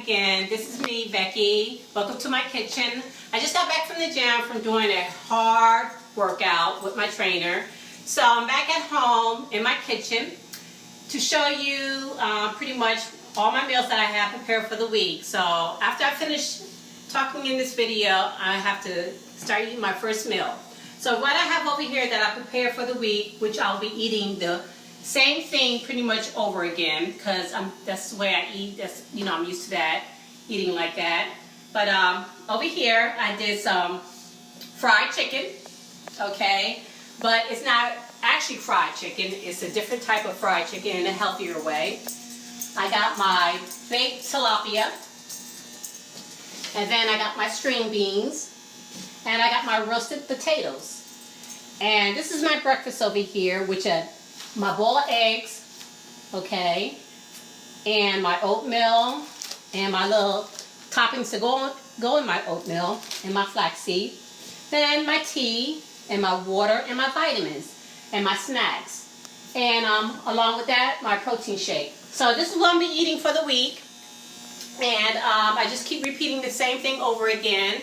again. This is me, Becky. Welcome to my kitchen. I just got back from the gym from doing a hard workout with my trainer. So I'm back at home in my kitchen to show you pretty much all my meals that I have prepared for the week. So after I finish talking in this video, I have to start eating my first meal. So what I have over here that I prepared for the week, which I'll be eating the same thing pretty much over again, because that's the way I eat. That's, you know, I'm used to that, eating like that. But over here I did some fried chicken, okay? But it's not actually fried chicken. It's a different type of fried chicken in a healthier way. I got my baked tilapia, and then I got my string beans, and I got my roasted potatoes. And this is my breakfast over here, which my bowl of eggs, okay, and my oatmeal, and my little toppings to go in my oatmeal, and my flaxseed, then my tea, and my water, and my vitamins, and my snacks, and along with that, my protein shake. So this is what I'm going to be eating for the week, and I just keep repeating the same thing over again,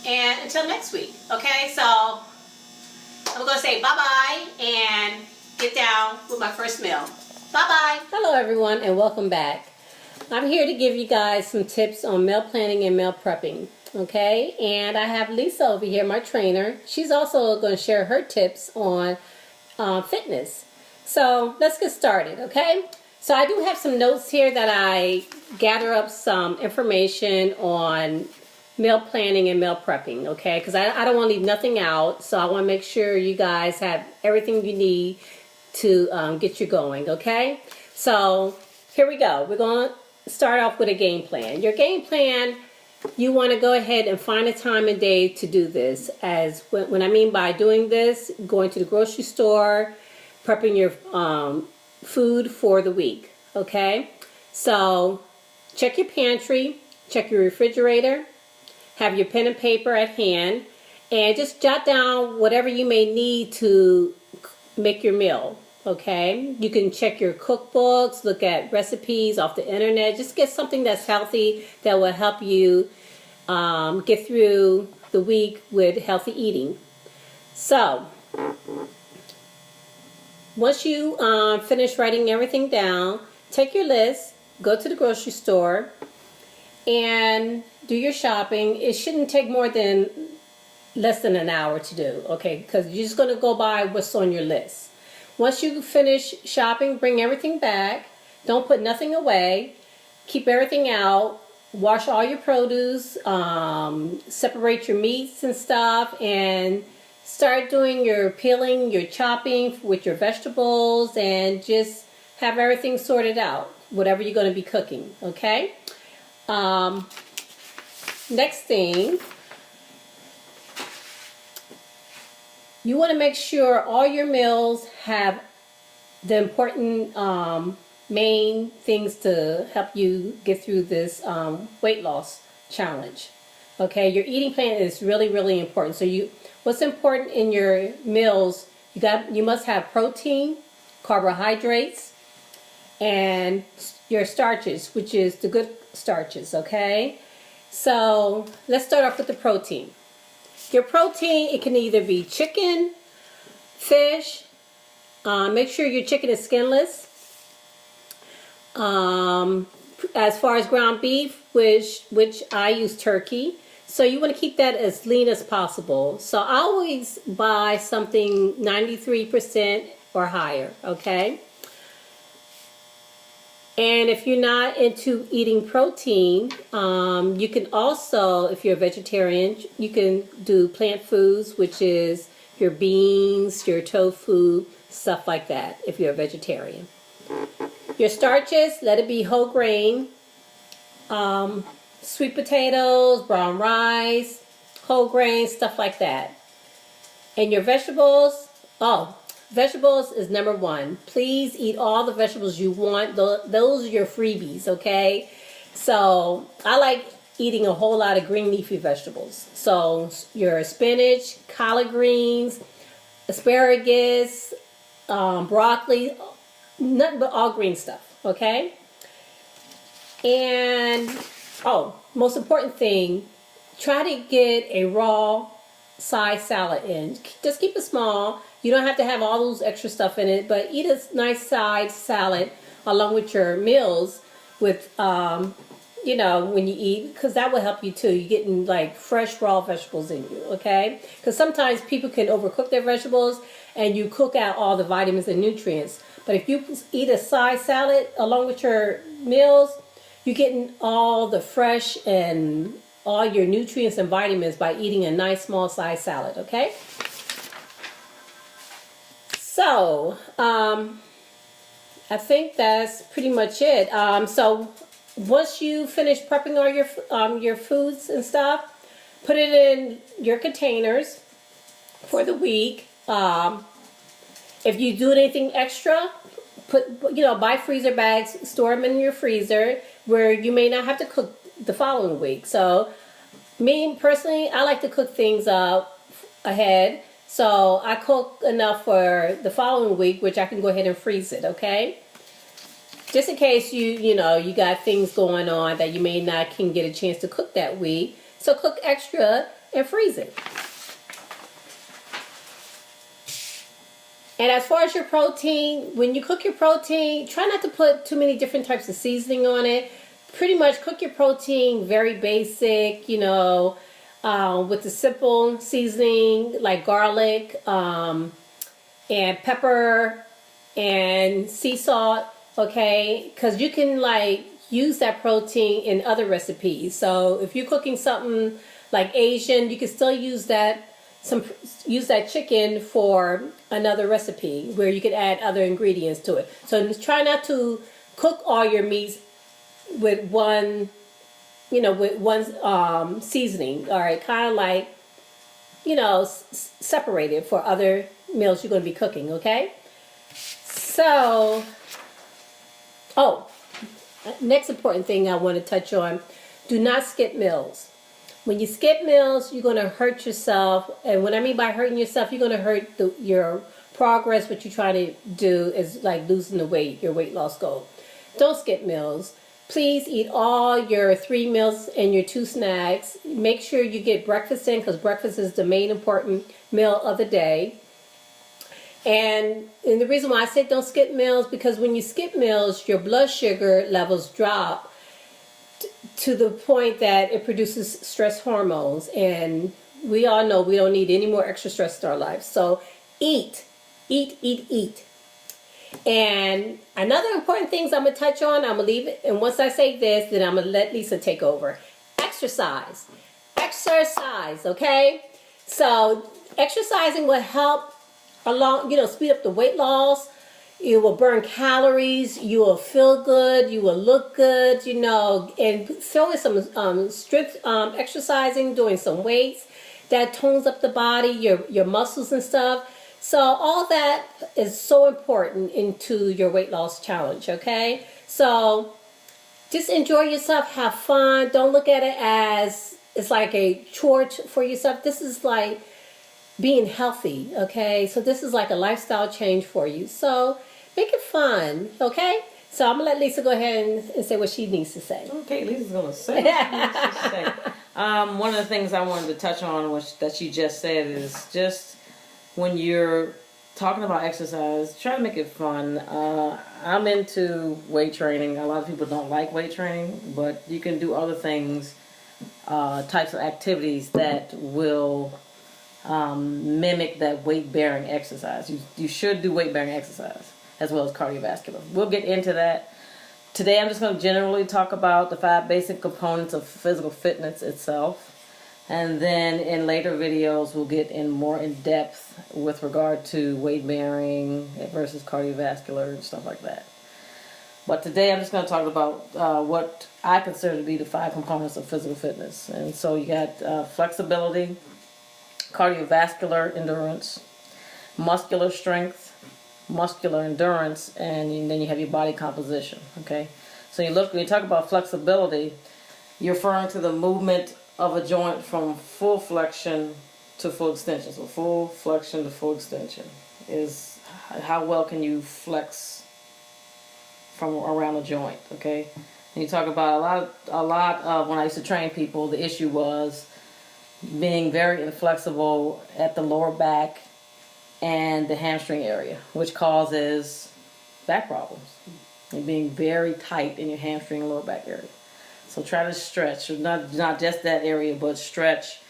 and until next week, okay? So I'm going to say bye-bye, and get down with my first meal. Bye-bye. Hello, everyone, and welcome back. I'm here to give you guys some tips on meal planning and meal prepping, okay? And I have Lisa over here, my trainer. She's also going to share her tips on fitness. So let's get started, okay? So I do have some notes here that I gather up some information on meal planning and meal prepping, okay? Because I don't want to leave nothing out, so I want to make sure you guys have everything you need to get you going, okay? So here we go. We're going to start off with a game plan. Your game plan, you want to go ahead and find a time and day to do this. As when I mean by doing this, going to the grocery store, prepping your food for the week, okay? So check your pantry, check your refrigerator, have your pen and paper at hand, and just jot down whatever you may need to make your meal, okay? You can check your cookbooks, look at recipes off the internet, just get something that's healthy that will help you get through the week with healthy eating. So once you finish writing everything down, take your list, go to the grocery store, and do your shopping. It shouldn't take less than an hour to do, okay? Because you're just going to go by what's on your list. Once you finish shopping, bring everything back. Don't put nothing away. Keep everything out. Wash all your produce. Separate your meats and stuff, and start doing your peeling, your chopping with your vegetables, and just have everything sorted out, whatever you're going to be cooking, okay? Next thing, you want to make sure all your meals have the important main things to help you get through this weight loss challenge. Okay, your eating plan is really, really important. So what's important in your meals, you must have protein, carbohydrates, and your starches, which is the good starches, okay? So let's start off with the protein. Your protein, it can either be chicken, fish, make sure your chicken is skinless. As far as ground beef, which I use turkey, so you want to keep that as lean as possible. So I always buy something 93% or higher, okay? And if you're not into eating protein, you can also, if you're a vegetarian, you can do plant foods, which is your beans, your tofu, stuff like that, if you're a vegetarian. Your starches, let it be whole grain, sweet potatoes, brown rice, whole grain, stuff like that. And your vegetables, vegetables is number one. Please eat all the vegetables you want. Those are your freebies, okay? So I like eating a whole lot of green leafy vegetables. So your spinach, collard greens, asparagus, broccoli, nothing but all green stuff, okay? And Oh, most important thing, try to get a raw side salad in. Just keep it small. You don't have to have all those extra stuff in it, but eat a nice side salad along with your meals with, when you eat, because that will help you too. You're getting like fresh raw vegetables in you, okay? Because sometimes people can overcook their vegetables and you cook out all the vitamins and nutrients. But if you eat a side salad along with your meals, you're getting all the fresh and all your nutrients and vitamins by eating a nice small size salad, okay? So, I think that's pretty much it. So once you finish prepping all your foods and stuff, put it in your containers for the week. If you do anything extra, buy freezer bags, store them in your freezer where you may not have to cook the following week. So me personally, I like to cook things up ahead. So I cook enough for the following week, which I can go ahead and freeze it, okay? Just in case you got things going on that you may not can get a chance to cook that week. So cook extra and freeze it. And as far as your protein, when you cook your protein, try not to put too many different types of seasoning on it. Pretty much cook your protein very basic, with the simple seasoning like garlic and pepper and sea salt, okay? Because you can use that protein in other recipes. So if you're cooking something like Asian, you can still use that chicken for another recipe where you could add other ingredients to it. So try not to cook all your meats with one seasoning. All right, kind of like, separate it for other meals you're going to be cooking, okay? So, next important thing I want to touch on, do not skip meals. When you skip meals, you're going to hurt yourself. And what I mean by hurting yourself, you're going to hurt your progress. What you're trying to do is like losing the weight, your weight loss goal. Don't skip meals. Please eat all your 3 meals and your 2 snacks. Make sure you get breakfast in, because breakfast is the main important meal of the day. And the reason why I said don't skip meals, because when you skip meals, your blood sugar levels drop to the point that it produces stress hormones, and we all know we don't need any more extra stress in our lives. So eat. And another important things I'm going to touch on, I'm going to leave it, and once I say this, then I'm going to let Lisa take over. Exercise, okay? So exercising will help speed up the weight loss. You will burn calories, you will feel good, you will look good, and throwing some strength exercising, doing some weights, that tones up the body, your muscles and stuff. So all that is so important into your weight loss challenge, okay? So just enjoy yourself, have fun. Don't look at it as it's like a chore for yourself. This is like being healthy, okay? So this is like a lifestyle change for you. So make it fun, okay? So I'm going to let Lisa go ahead and say what she needs to say. Okay, Lisa's going to say what she needs to say. One of the things I wanted to touch on, that she just said, is just when you're talking about exercise, try to make it fun. I'm into weight training. A lot of people don't like weight training, but you can do other things, types of activities that will mimic that weight-bearing exercise. You should do weight-bearing exercise as well as cardiovascular. We'll get into that. Today I'm just going to generally talk about the 5 basic components of physical fitness itself. And then in later videos we'll get in more in depth with regard to weight-bearing versus cardiovascular and stuff like that. But today I'm just going to talk about what I consider to be the 5 components of physical fitness. And so you got flexibility, cardiovascular endurance, muscular strength, muscular endurance, and then you have your body composition, okay? So when you talk about flexibility, you're referring to the movement of a joint from full flexion to full extension. So full flexion to full extension is how well can you flex from around a joint, okay? And you talk about a lot of when I used to train people, the issue was being very inflexible at the lower back and the hamstring area, which causes back problems. And being very tight in your hamstring and lower back area. So try to stretch, not just that area, but stretch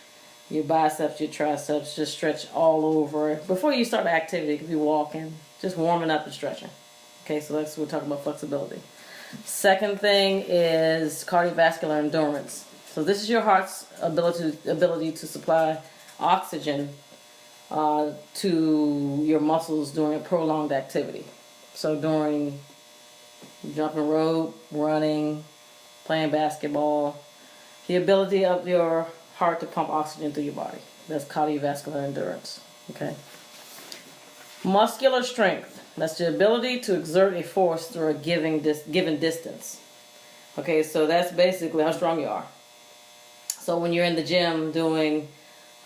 your biceps, your triceps, just stretch all over. Before you start the activity, it could be walking, just warming up and stretching. Okay, so that's we're talking about flexibility. Second thing is cardiovascular endurance. So this is your heart's ability to supply oxygen to your muscles during a prolonged activity. So during jumping rope, running, playing basketball, the ability of your heart to pump oxygen through your body. That's cardiovascular endurance. Okay. Muscular strength. That's the ability to exert a force through a given distance. Okay, so that's basically how strong you are. So when you're in the gym doing,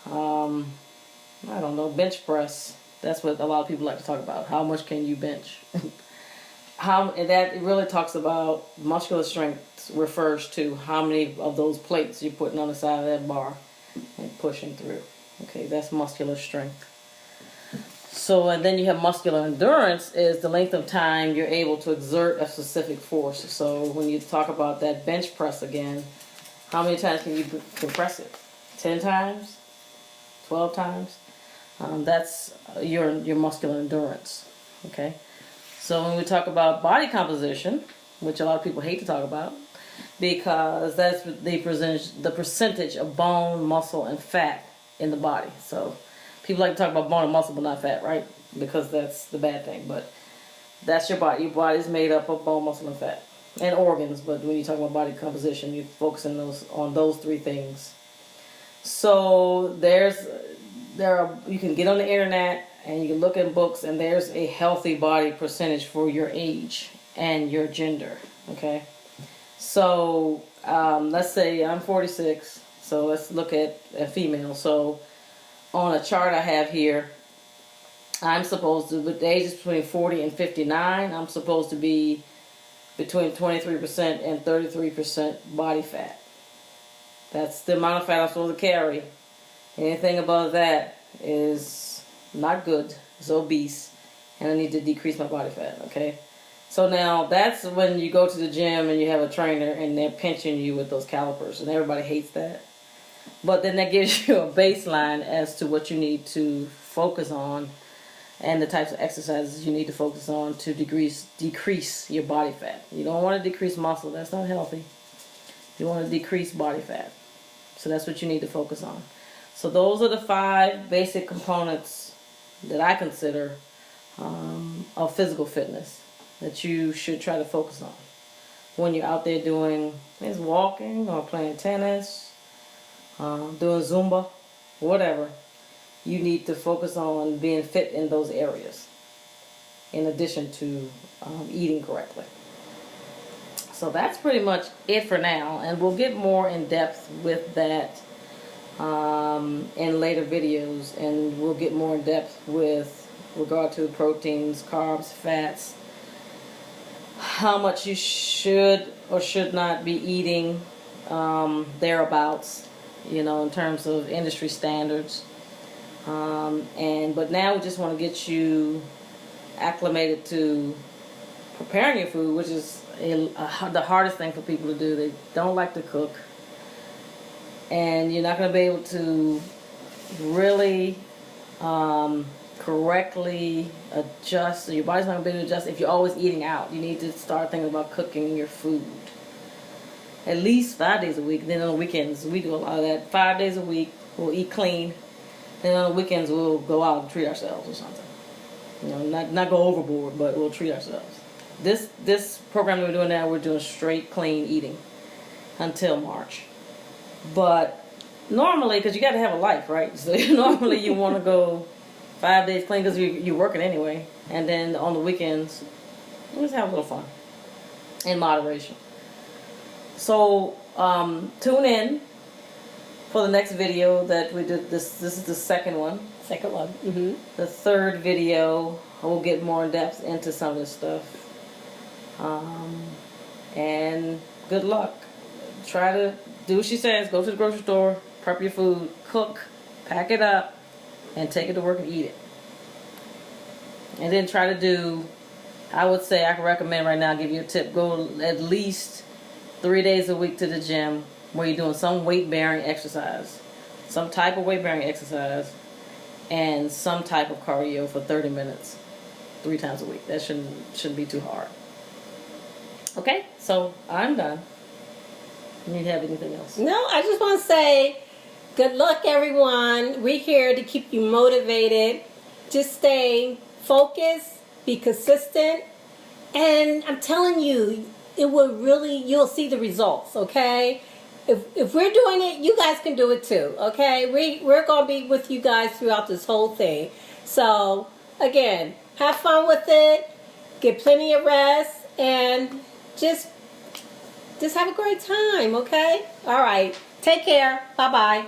I don't know, bench press, that's what a lot of people like to talk about. How much can you bench? It really talks about muscular strength refers to how many of those plates you're putting on the side of that bar and pushing through. Okay, that's muscular strength. So, and then you have muscular endurance is the length of time you're able to exert a specific force. So when you talk about that bench press again, how many times can you compress it? 10 times? 12 times? That's your muscular endurance. Okay. So when we talk about body composition, which a lot of people hate to talk about, because that's the percentage of bone, muscle, and fat in the body. So people like to talk about bone and muscle, but not fat, right? Because that's the bad thing. But that's your body. Your body is made up of bone, muscle, and fat, and organs. But when you talk about body composition, you're focusing on those three things. So you can get on the internet and you can look in books, and there's a healthy body percentage for your age and your gender. Okay, so let's say I'm 46, so let's look at a female. So on a chart I have here, I'm supposed to, with the ages between 40 and 59, I'm supposed to be between 23% and 33% body fat. That's the amount of fat I'm supposed to carry. Anything above that is not good. It's obese, and I need to decrease my body fat. Okay, so now that's when you go to the gym and you have a trainer and they're pinching you with those calipers, and everybody hates that. But then that gives you a baseline as to what you need to focus on and the types of exercises you need to focus on to decrease your body fat. You don't want to decrease muscle. That's not healthy. You want to decrease body fat. So that's what you need to focus on. So those are the 5 basic components that I consider of physical fitness that you should try to focus on when you're out there doing walking or playing tennis, doing Zumba, whatever. You need to focus on being fit in those areas in addition to eating correctly. So that's pretty much it for now, and we'll get more in depth with that in later videos, and we'll get more in depth with regard to proteins, carbs, fats, how much you should or should not be eating, thereabouts, in terms of industry standards. But now we just want to get you acclimated to preparing your food, which is the hardest thing for people to do. They don't like to cook, and you're not going to be able to really correctly adjust. So your body's not going to be able to adjust if you're always eating out. You need to start thinking about cooking your food at least 5 days a week. Then on the weekends, we do a lot of that. 5 days a week, we'll eat clean. Then on the weekends, we'll go out and treat ourselves or something. Not go overboard, but we'll treat ourselves. This program that we're doing now, we're doing straight clean eating until March. But normally, because you got to have a life, right? So normally you want to go 5 days clean because you're working anyway. And then on the weekends, just have a little fun in moderation. So tune in for the next video that we did. This is the second one. Second one. Mm-hmm. The third video, we'll get more in depth into some of this stuff. And good luck. Try to do what she says. Go to the grocery store, prep your food, cook, pack it up, and take it to work and eat it. And then try to do, I would say, I can recommend right now, give you a tip, go at least 3 days a week to the gym where you're doing some weight-bearing exercise. Some type of weight-bearing exercise and some type of cardio for 30 minutes 3 times a week. That shouldn't be too hard. Okay, so I'm done. You have anything else? No, I just want to say good luck, everyone. We're here to keep you motivated. Just stay focused, be consistent, and I'm telling you, you'll see the results, okay? If we're doing it, you guys can do it too, okay? We're going to be with you guys throughout this whole thing. So, again, have fun with it, get plenty of rest, and just have a great time, okay? All right. Take care. Bye-bye.